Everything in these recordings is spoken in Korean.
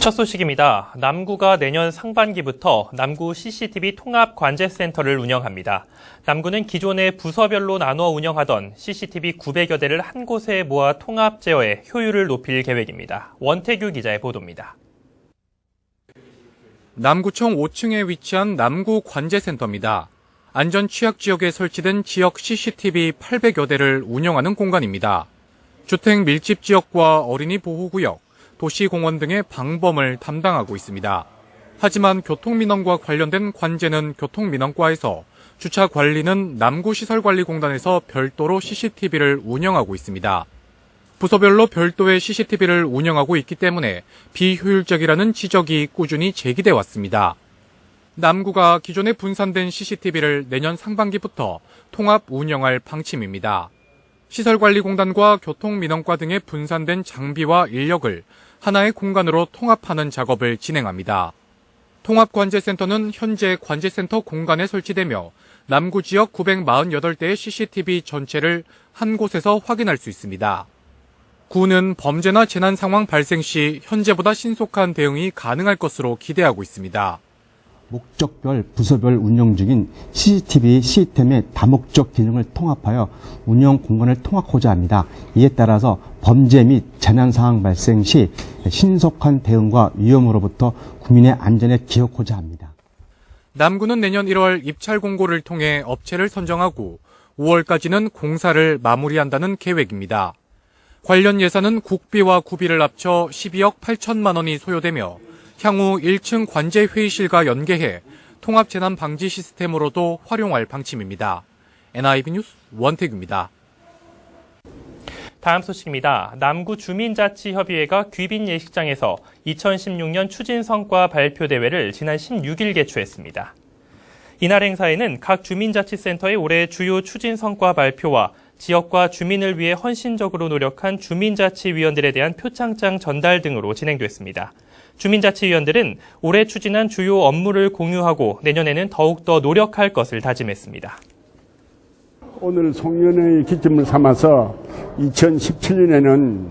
첫 소식입니다. 남구가 내년 상반기부터 남구 CCTV 통합관제센터를 운영합니다. 남구는 기존에 부서별로 나눠 운영하던 CCTV 900여 대를 한 곳에 모아 통합 제어해 효율을 높일 계획입니다. 원태규 기자의 보도입니다. 남구청 5층에 위치한 남구관제센터입니다. 안전 취약 지역에 설치된 지역 CCTV 800여 대를 운영하는 공간입니다. 주택 밀집 지역과 어린이 보호구역, 도시공원 등의 방범을 담당하고 있습니다. 하지만 교통민원과 관련된 관제는 교통민원과에서, 주차 관리는 남구시설관리공단에서 별도로 CCTV를 운영하고 있습니다. 부서별로 별도의 CCTV를 운영하고 있기 때문에 비효율적이라는 지적이 꾸준히 제기돼 왔습니다. 남구가 기존에 분산된 CCTV를 내년 상반기부터 통합 운영할 방침입니다. 시설관리공단과 교통민원과 등의 분산된 장비와 인력을 하나의 공간으로 통합하는 작업을 진행합니다. 통합관제센터는 현재 관제센터 공간에 설치되며 남구 지역 948대의 CCTV 전체를 한 곳에서 확인할 수 있습니다. 구는 범죄나 재난 상황 발생 시 현재보다 신속한 대응이 가능할 것으로 기대하고 있습니다. 목적별, 부서별 운영 중인 CCTV 시스템의 다목적 기능을 통합하여 운영 공간을 통합하고자 합니다. 이에 따라서 범죄 및 재난 상황 발생 시 신속한 대응과 위험으로부터 국민의 안전에 기여하고자 합니다. 남구는 내년 1월 입찰 공고를 통해 업체를 선정하고 5월까지는 공사를 마무리한다는 계획입니다. 관련 예산은 국비와 구비를 합쳐 12억 8천만 원이 소요되며 향후 1층 관제회의실과 연계해 통합재난방지 시스템으로도 활용할 방침입니다. NIB 뉴스 원태규입니다. 다음 소식입니다. 남구 주민자치협의회가 귀빈 예식장에서 2016년 추진성과 발표 대회를 지난 16일 개최했습니다. 이날 행사에는 각 주민자치센터의 올해 주요 추진성과 발표와 지역과 주민을 위해 헌신적으로 노력한 주민자치위원들에 대한 표창장 전달 등으로 진행됐습니다. 주민자치위원들은 올해 추진한 주요 업무를 공유하고 내년에는 더욱더 노력할 것을 다짐했습니다. 오늘 송년회의 기점을 삼아서 2017년에는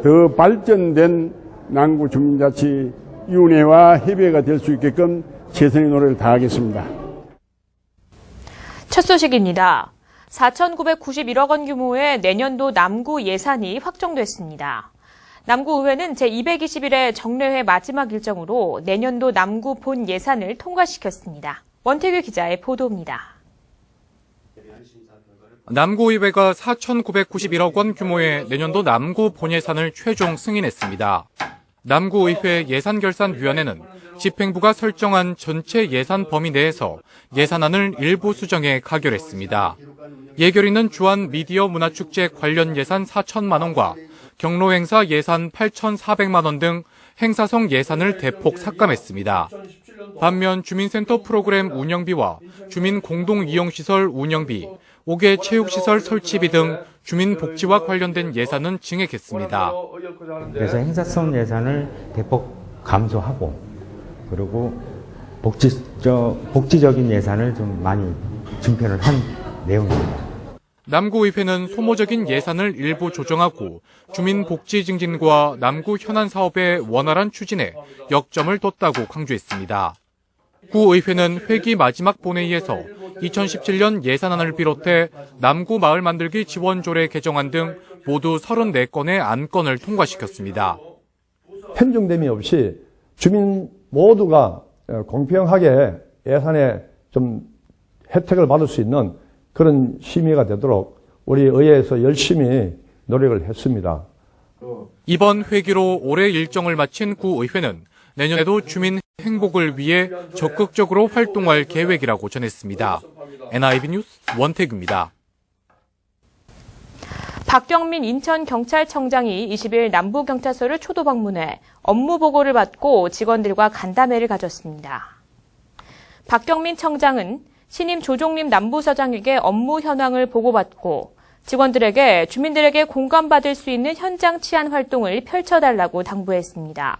더 발전된 남구 주민자치위원회와 협의회가 될 수 있게끔 최선의 노력을 다하겠습니다. 첫 소식입니다. 4,991억 원 규모의 내년도 남구 예산이 확정됐습니다. 남구의회는 제221회 정례회 마지막 일정으로 내년도 남구 본 예산을 통과시켰습니다. 원태규 기자의 보도입니다. 남구의회가 4,991억 원 규모의 내년도 남구 본 예산을 최종 승인했습니다. 남구의회 예산결산위원회는 집행부가 설정한 전체 예산 범위 내에서 예산안을 일부 수정해 가결했습니다. 예결위는 주한 미디어 문화축제 관련 예산 4천만 원과 경로행사 예산 8,400만 원 등 행사성 예산을 대폭 삭감했습니다. 반면 주민센터 프로그램 운영비와 주민 공동이용시설 운영비, 5개 체육시설 설치비 등 주민복지와 관련된 예산은 증액했습니다. 그래서 행사성 예산을 대폭 감소하고 그리고 복지적인 예산을 좀 많이 증편을 한 내용입니다. 남구의회는 소모적인 예산을 일부 조정하고 주민복지 증진과 남구 현안 사업의 원활한 추진에 역점을 뒀다고 강조했습니다. 구의회는 회기 마지막 본회의에서 2017년 예산안을 비롯해 남구 마을 만들기 지원조례 개정안 등 모두 34건의 안건을 통과시켰습니다. 편중됨이 없이 주민 모두가 공평하게 예산에 좀 혜택을 받을 수 있는 그런 심의가 되도록 우리 의회에서 열심히 노력을 했습니다. 이번 회기로 올해 일정을 마친 구의회는 내년에도 주민 행복을 위해 적극적으로 활동할 계획이라고 전했습니다. NIB 뉴스 원태규입니다. 박경민 인천경찰청장이 20일 남부경찰서를 초도 방문해 업무 보고를 받고 직원들과 간담회를 가졌습니다. 박경민 청장은 신임 조종림 남부서장에게 업무 현황을 보고받고 직원들에게 주민들에게 공감받을 수 있는 현장 치안 활동을 펼쳐달라고 당부했습니다.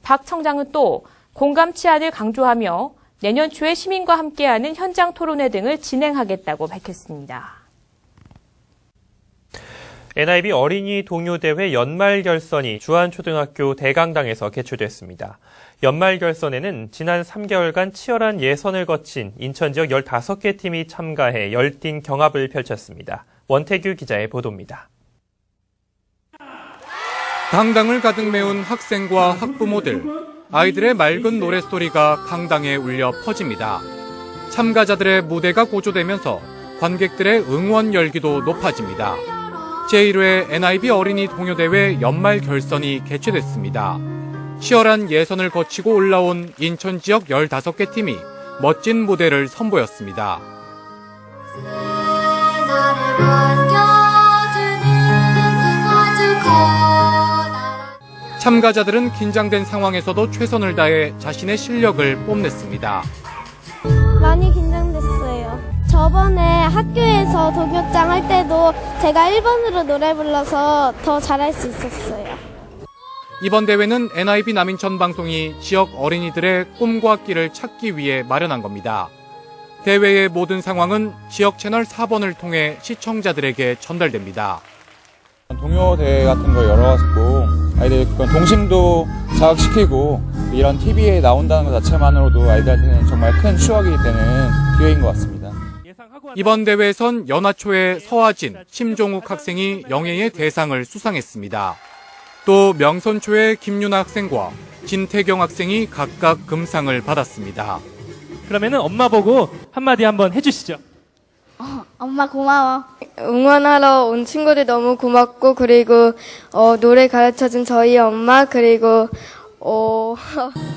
박 청장은 또 공감 치안을 강조하며 내년 초에 시민과 함께하는 현장 토론회 등을 진행하겠다고 밝혔습니다. NIB 어린이 동요대회 연말결선이 주안초등학교 대강당에서 개최됐습니다. 연말결선에는 지난 3개월간 치열한 예선을 거친 인천 지역 15개 팀이 참가해 열띤 경합을 펼쳤습니다. 원태규 기자의 보도입니다. 강당을 가득 메운 학생과 학부모들, 아이들의 맑은 노랫소리가 강당에 울려 퍼집니다. 참가자들의 무대가 고조되면서 관객들의 응원 열기도 높아집니다. 제1회 NIB 어린이 동요대회 연말 결선이 개최됐습니다. 치열한 예선을 거치고 올라온 인천 지역 15개 팀이 멋진 무대를 선보였습니다. 참가자들은 긴장된 상황에서도 최선을 다해 자신의 실력을 뽐냈습니다. 많이 긴장됐어요. 저번에 학교에서 동요장 할 때도 제가 1번으로 노래 불러서 더 잘할 수 있었어요. 이번 대회는 NIB 남인천 방송이 지역 어린이들의 꿈과 끼를 찾기 위해 마련한 겁니다. 대회의 모든 상황은 지역 채널 4번을 통해 시청자들에게 전달됩니다. 동요 대회 같은 거 열어가지고 아이들 동심도 자극시키고 이런 TV에 나온다는 것 자체만으로도 아이들한테는 정말 큰 추억이 되는 기회인 것 같습니다. 이번 대회에선 연하초의 서하진, 심종욱 학생이 영예의 대상을 수상했습니다. 또 명선초의 김윤아 학생과 진태경 학생이 각각 금상을 받았습니다. 그러면은 엄마 보고 한마디 한번 해주시죠. 엄마 고마워. 응원하러 온 친구들 너무 고맙고, 그리고 노래 가르쳐준 저희 엄마, 그리고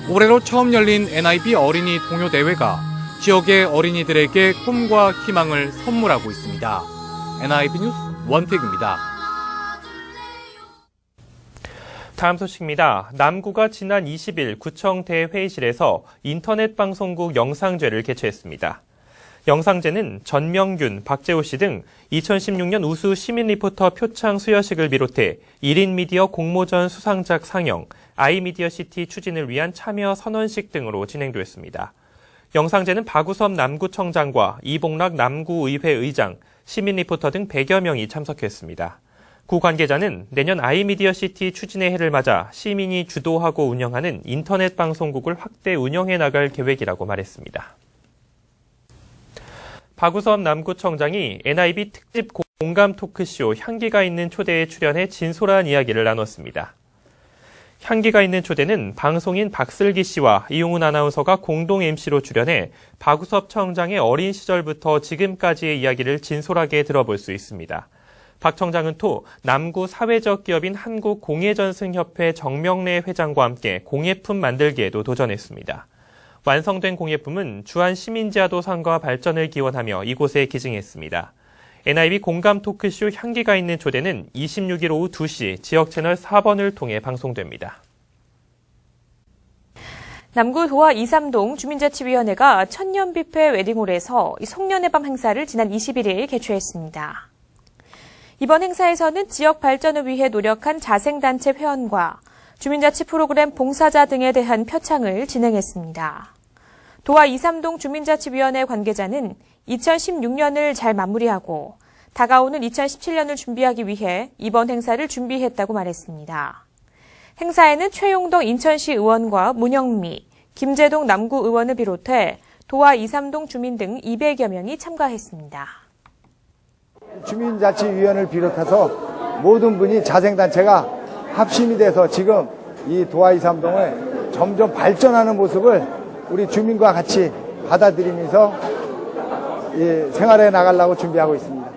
올해로 처음 열린 NIB 어린이 동요대회가 지역의 어린이들에게 꿈과 희망을 선물하고 있습니다. NIB 뉴스 원태규입니다. 다음 소식입니다. 남구가 지난 20일 구청 대회의실에서 인터넷 방송국 영상제를 개최했습니다. 영상제는 전명균, 박재호 씨 등 2016년 우수 시민 리포터 표창 수여식을 비롯해 1인 미디어 공모전 수상작 상영, 아이미디어 시티 추진을 위한 참여 선언식 등으로 진행됐습니다. 영상제는 박우섭 남구청장과 이봉락 남구의회 의장, 시민 리포터 등 100여 명이 참석했습니다. 구 관계자는 내년 아이미디어 시티 추진의 해를 맞아 시민이 주도하고 운영하는 인터넷 방송국을 확대 운영해 나갈 계획이라고 말했습니다. 박우섭 남구청장이 NIB 특집 공감 토크쇼 향기가 있는 초대에 출연해 진솔한 이야기를 나눴습니다. 향기가 있는 초대는 방송인 박슬기 씨와 이용훈 아나운서가 공동 MC로 출연해 박우섭 청장의 어린 시절부터 지금까지의 이야기를 진솔하게 들어볼 수 있습니다. 박 청장은 또 남구 사회적 기업인 한국공예전승협회 정명래 회장과 함께 공예품 만들기에도 도전했습니다. 완성된 공예품은 주안 시민지하도상과 발전을 기원하며 이곳에 기증했습니다. NIB 공감 토크쇼 향기가 있는 초대는 26일 오후 2시 지역 채널 4번을 통해 방송됩니다. 남구 도화 23동 주민자치위원회가 천년 뷔페 웨딩홀에서 송년회 밤 행사를 지난 21일 개최했습니다. 이번 행사에서는 지역 발전을 위해 노력한 자생단체 회원과 주민자치 프로그램 봉사자 등에 대한 표창을 진행했습니다. 도화 23동 주민자치위원회 관계자는 2016년을 잘 마무리하고 다가오는 2017년을 준비하기 위해 이번 행사를 준비했다고 말했습니다. 행사에는 최용덕 인천시 의원과 문영미, 김재동 남구 의원을 비롯해 도화 23동 주민 등 200여 명이 참가했습니다. 주민자치위원회를 비롯해서 모든 분이 자생단체가 합심이 돼서 지금 이 도화 23동을 점점 발전하는 모습을 우리 주민과 같이 받아들이면서 생활해 나가려고 준비하고 있습니다.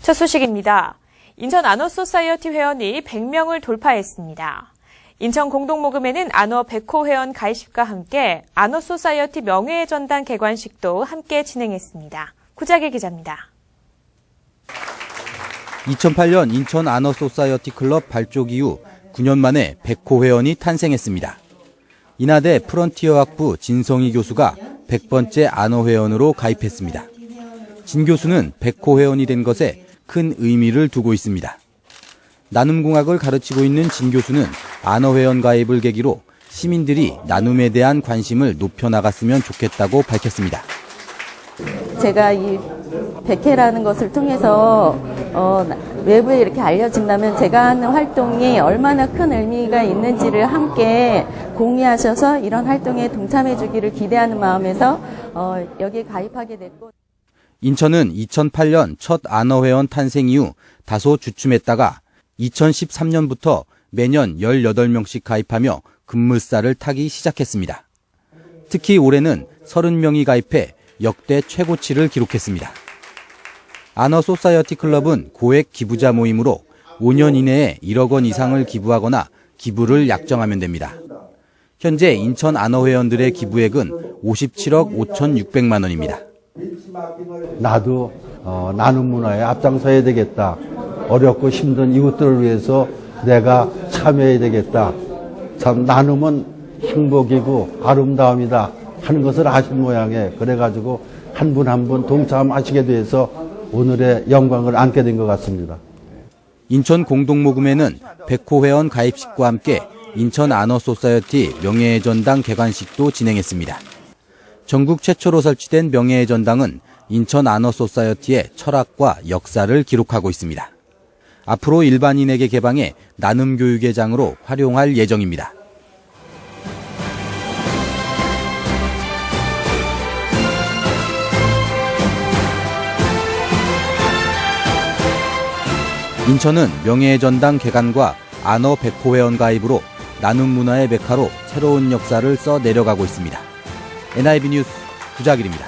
첫 소식입니다. 인천 아너소사이어티 회원이 100명을 돌파했습니다. 인천 공동모금회는 아너 100호 회원 가입식과 함께 아너소사이어티 명예의 전당 개관식도 함께 진행했습니다. 구자길 기자입니다. 2008년 인천 아너소사이어티 클럽 발족 이후 9년 만에 100호 회원이 탄생했습니다. 인하대 프런티어 학부 진성희 교수가 100번째 아너 회원으로 가입했습니다. 진 교수는 100호 회원이 된 것에 큰 의미를 두고 있습니다. 나눔공학을 가르치고 있는 진 교수는 아너 회원 가입을 계기로 시민들이 나눔에 대한 관심을 높여나갔으면 좋겠다고 밝혔습니다. 제가 이 100회라는 것을 통해서 외부에 이렇게 알려진다면 제가 하는 활동이 얼마나 큰 의미가 있는지를 함께 공유하셔서 이런 활동에 동참해 주기를 기대하는 마음에서 여기에 가입하게 됐고. 인천은 2008년 첫 안어회원 탄생 이후 다소 주춤했다가 2013년부터 매년 18명씩 가입하며 급물살을 타기 시작했습니다. 특히 올해는 30명이 가입해 역대 최고치를 기록했습니다. 안어 소사이어티 클럽은 고액 기부자 모임으로 5년 이내에 1억 원 이상을 기부하거나 기부를 약정하면 됩니다. 현재 인천 안어 회원들의 기부액은 57억 5,600만 원입니다. 나도 나눔 문화에 앞장서야 되겠다. 어렵고 힘든 이웃들을 위해서 내가 참여해야 되겠다. 참 나눔은 행복이고 아름다움이다 하는 것을 아신 모양에 그래가지고 한 분 한 분 동참하시게 돼서 오늘의 영광을 안게 된 것 같습니다. 인천 공동모금회는 100호 회원 가입식과 함께 인천 안어 소사이어티 명예의 전당 개관식도 진행했습니다. 전국 최초로 설치된 명예의 전당은 인천 안어 소사이어티의 철학과 역사를 기록하고 있습니다. 앞으로 일반인에게 개방해 나눔 교육의 장으로 활용할 예정입니다. 인천은 명예의 전당 개관과 안어 100호 회원 가입으로 나눔 문화의 메카로 새로운 역사를 써 내려가고 있습니다. NIB 뉴스 구자길입니다.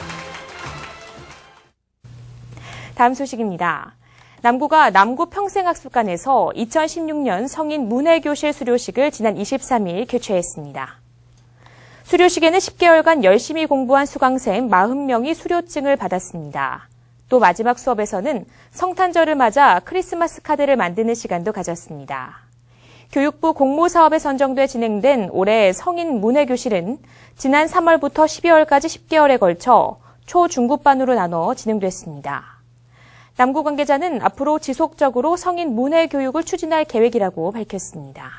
다음 소식입니다. 남구가 남구 평생학습관에서 2016년 성인 문해교실 수료식을 지난 23일 개최했습니다. 수료식에는 10개월간 열심히 공부한 수강생 40명이 수료증을 받았습니다. 또 마지막 수업에서는 성탄절을 맞아 크리스마스 카드를 만드는 시간도 가졌습니다. 교육부 공모사업에 선정돼 진행된 올해 성인 문해교실은 지난 3월부터 12월까지 10개월에 걸쳐 초, 중급반으로 나눠 진행됐습니다. 남구 관계자는 앞으로 지속적으로 성인 문해 교육을 추진할 계획이라고 밝혔습니다.